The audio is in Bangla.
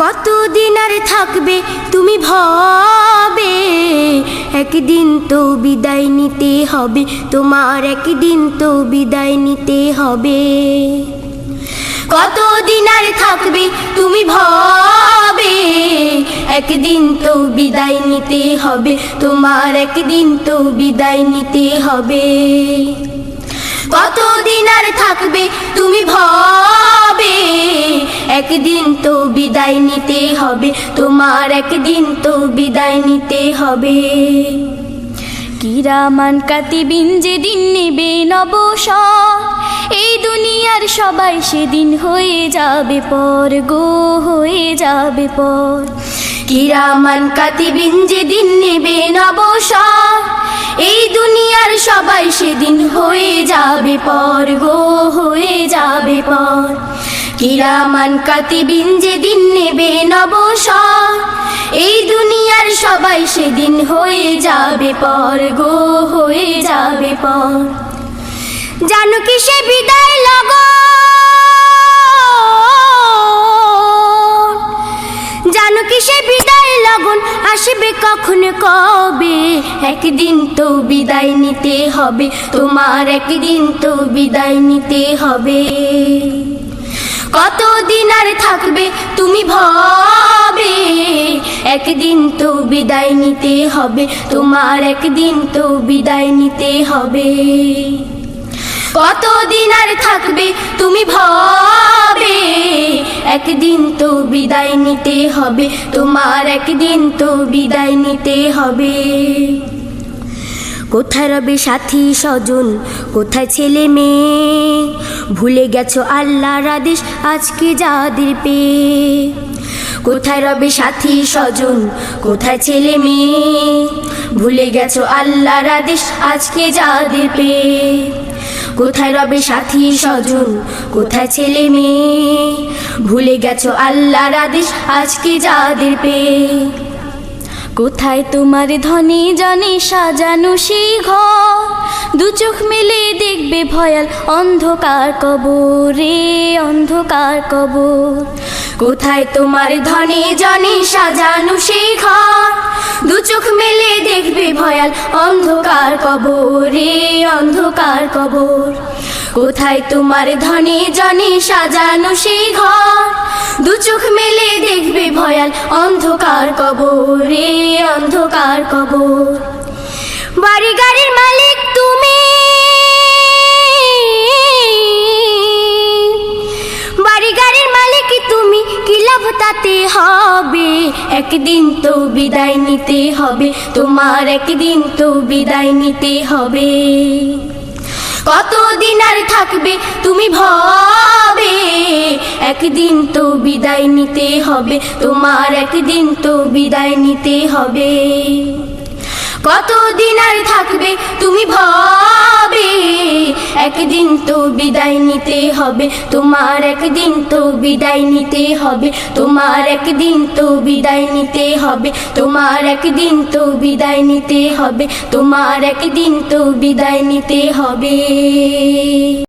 কতদিন আর থাকবে তুমি ভবে, একদিন তো বিদায় নিতে হবে তোমার, একদিন তো বিদায় নিতে হবে। কতদিন আর থাকবে তুমি ভবে, একদিন তো বিদায় নিতে হবে তোমার, একদিন তো বিদায় নিতে হবে। কতদিন আর থাকবে তুমি ভবে, একদিন তো বিদায় নিতে হবে তোমার, একদিন তো বিদায় নিতে হবে। কিরামান কাতিবিন যেদিন নেবে অবসর, এই দুনিয়ার সবাই সেদিন হয়ে যাবে পর গো, হয়ে যাবে পর। কিরামান কাতিবিন যেদিন নেবে অবসর, এই দুনিয়ার সবাই সেদিন হয়ে যাবে পর গো, হয়ে যাবে পর। কিরামান কাতিবিন যেদিন নেবে অবসর, এই দুনিয়ার সবাই সেদিন হয়ে যাবে পর গো, হয়ে যাবে পর। জানো কি সে বিদায় লগন, জানো কি সে বিদায় লগন আসবে কখন কবে, একদিন তো বিদায় নিতে হবে তোমার, একদিন তো বিদায় নিতে হবে। কতদিন আর থাকবে তুমি ভবে, একদিন তো বিদায় নিতে হবে তোমার, একদিন তো বিদায় নিতে হবে। কতদিন আর থাকবে তুমি ভবে, একদিন তো বিদায় নিতে হবে তোমার, একদিন তো বিদায় নিতে হবে। কোথায় রবে সাথী স্বজন, কোথায় ছেলে মেয়ে, ভুলে গেছো আল্লাহর আদেশ আজকে যাদের পেয়ে। কোথায় রবে সাথী স্বজন, কোথায় ছেলে মেয়ে, ভুলে গেছো আল্লাহর আদেশ আজকে যাদের পেয়ে। কোথায় রবে সাথী স্বজন, কোথায় ছেলে মেয়ে, ভুলে গেছো আল্লাহর আদেশ আজকে যাদের পেয়ে। কোথায় তোমার ধনে জনে সাজানো সেই ঘর, দু চোখ মেলে দেখবে ভয়াল অন্ধকার কবরে, অন্ধকার কবর। কোথায় তোমার ধনে জনে সাজানো সেই ঘর, দু চোখ মেলে দেখবে ভয়াল অন্ধকার কবরে, অন্ধকার কবর। কোথায় তোমার ধনে জনে সাজানো সেই ঘর, দু চোখ মেলে দেখবে ভয়াল অন্ধকার কবরে, অন্ধকার কবর। বাড়ি গাড়ির মালিক তুমি, বাড়ি গাড়ির মালিক তুমি, কি লাভ তাতে হবে, একদিন তো বিদায় নিতে হবে তোমার, একদিন তো বিদায় নিতে হবে। কতদিন আর থাকবে তুমি ভবে, একদিন তো বিদায় নিতে হবে তোমার, একদিন তো বিদায় নিতে হবে। কতদিন আর থাকবে তুমি ভবে, একদিন তো বিদায় নিতে হবে তোমার, একদিন তো বিদায় নিতে হবে তোমার, একদিন তো বিদায় নিতে হবে তোমার, একদিন তো বিদায় নিতে হবে তোমার, একদিন তো বিদায় নিতে হবে।